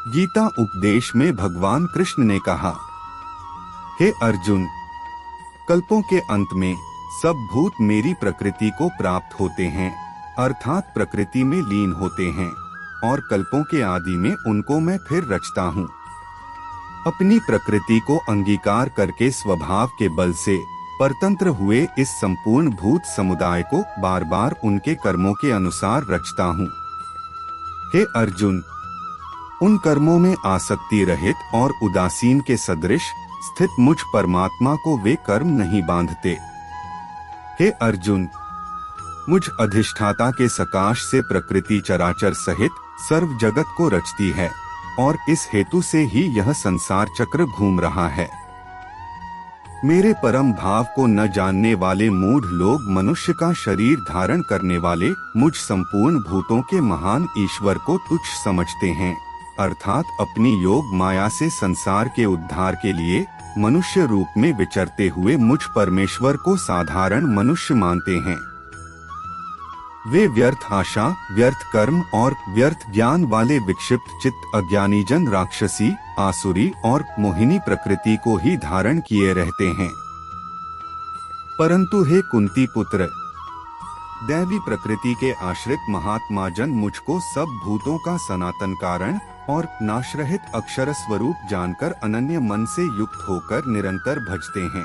गीता उपदेश में भगवान कृष्ण ने कहा, हे अर्जुन, कल्पों के अंत में सब भूत मेरी प्रकृति को प्राप्त होते हैं, अर्थात प्रकृति में लीन होते हैं, और कल्पों के आदि में उनको मैं फिर रचता हूँ। अपनी प्रकृति को अंगीकार करके स्वभाव के बल से परतंत्र हुए इस संपूर्ण भूत समुदाय को बार बार उनके कर्मों के अनुसार रचता हूँ। हे अर्जुन, उन कर्मों में आसक्ति रहित और उदासीन के सदृश स्थित मुझ परमात्मा को वे कर्म नहीं बांधते। हे अर्जुन, मुझ अधिष्ठाता के सकाश से प्रकृति चराचर सहित सर्व जगत को रचती है, और इस हेतु से ही यह संसार चक्र घूम रहा है। मेरे परम भाव को न जानने वाले मूढ़ लोग मनुष्य का शरीर धारण करने वाले मुझ संपूर्ण भूतों के महान ईश्वर को तुच्छ समझते हैं, अर्थात अपनी योग माया से संसार के उद्धार के लिए मनुष्य रूप में विचरते हुए मुझ परमेश्वर को साधारण मनुष्य मानते हैं। वे व्यर्थ आशा, व्यर्थ कर्म और व्यर्थ ज्ञान वाले विक्षिप्त चित्त अज्ञानी जन राक्षसी, आसुरी और मोहिनी प्रकृति को ही धारण किए रहते हैं। परंतु हे कुंती पुत्र, दैवी प्रकृति के आश्रित महात्मा जन मुझको सब भूतों का सनातन कारण और नाशरहित अक्षर स्वरूप जानकर अनन्य मन से युक्त होकर निरंतर भजते हैं।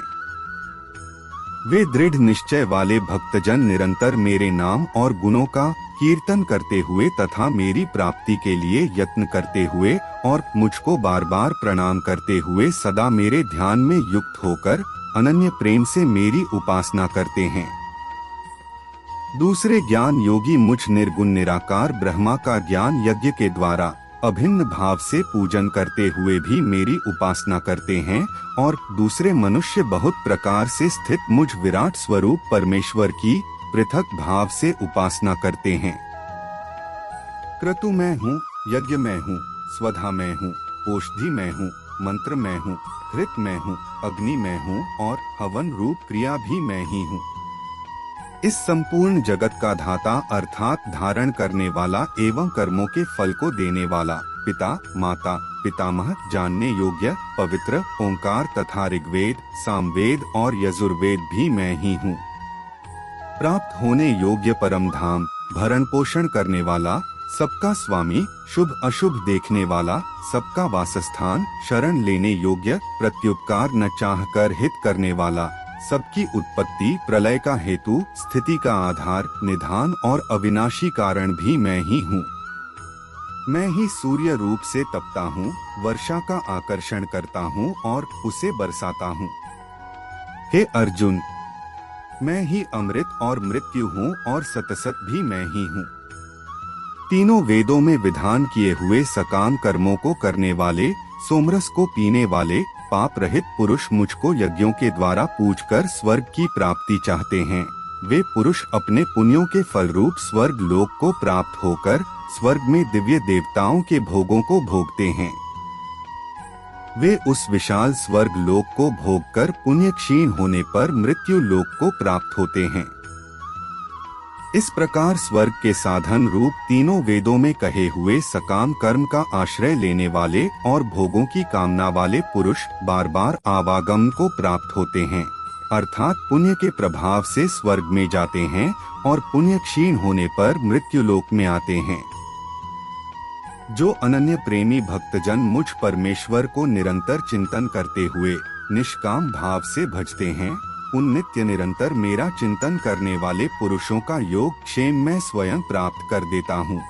वे दृढ़ निश्चय वाले भक्तजन निरंतर मेरे नाम और गुणों का कीर्तन करते हुए तथा मेरी प्राप्ति के लिए यत्न करते हुए और मुझको बार बार प्रणाम करते हुए सदा मेरे ध्यान में युक्त होकर अनन्य प्रेम से मेरी उपासना करते हैं। दूसरे ज्ञान योगी मुझ निर्गुण निराकार ब्रह्मा का ज्ञान यज्ञ के द्वारा अभिन्न भाव से पूजन करते हुए भी मेरी उपासना करते हैं, और दूसरे मनुष्य बहुत प्रकार से स्थित मुझ विराट स्वरूप परमेश्वर की पृथक भाव से उपासना करते हैं। क्रतु मैं हूँ, यज्ञ मैं हूँ, स्वधा मैं हूँ, औषधि मैं हूँ, मंत्र मैं हूँ, घृत मैं हूँ, अग्नि मैं हूँ और हवन रूप क्रिया भी मैं ही हूँ। इस संपूर्ण जगत का धाता अर्थात धारण करने वाला एवं कर्मों के फल को देने वाला पिता, माता, पितामह, जानने योग्य पवित्र ओंकार तथा ऋग्वेद, सामवेद और यजुर्वेद भी मैं ही हूँ। प्राप्त होने योग्य परम धाम, भरण पोषण करने वाला, सबका स्वामी, शुभ अशुभ देखने वाला, सबका वासस्थान, शरण लेने योग्य, प्रत्युपकार न चाहकर हित करने वाला, सबकी उत्पत्ति, प्रलय का हेतु, स्थिति का आधार, निधान और अविनाशी कारण भी मैं ही हूँ। मैं ही सूर्य रूप से तपता हूँ, वर्षा का आकर्षण करता हूँ और उसे बरसाता हूँ। हे अर्जुन, मैं ही अमृत और मृत्यु हूँ और सतसत भी मैं ही हूँ। तीनों वेदों में विधान किए हुए सकाम कर्मों को करने वाले, सोमरस को पीने वाले, पाप रहित पुरुष मुझको यज्ञों के द्वारा पूजकर स्वर्ग की प्राप्ति चाहते हैं। वे पुरुष अपने पुण्यों के फल रूप स्वर्ग लोक को प्राप्त होकर स्वर्ग में दिव्य देवताओं के भोगों को भोगते हैं। वे उस विशाल स्वर्ग लोक को भोगकर पुण्य क्षीण होने पर मृत्यु लोक को प्राप्त होते हैं। इस प्रकार स्वर्ग के साधन रूप तीनों वेदों में कहे हुए सकाम कर्म का आश्रय लेने वाले और भोगों की कामना वाले पुरुष बार बार आवागमन को प्राप्त होते हैं, अर्थात पुण्य के प्रभाव से स्वर्ग में जाते हैं और पुण्य क्षीण होने पर मृत्यु लोक में आते हैं। जो अनन्य प्रेमी भक्तजन मुझ परमेश्वर को निरंतर चिंतन करते हुए निष्काम भाव से भजते हैं, उन नित्य निरंतर मेरा चिंतन करने वाले पुरुषों का योग क्षेम मैं स्वयं प्राप्त कर देता हूँ।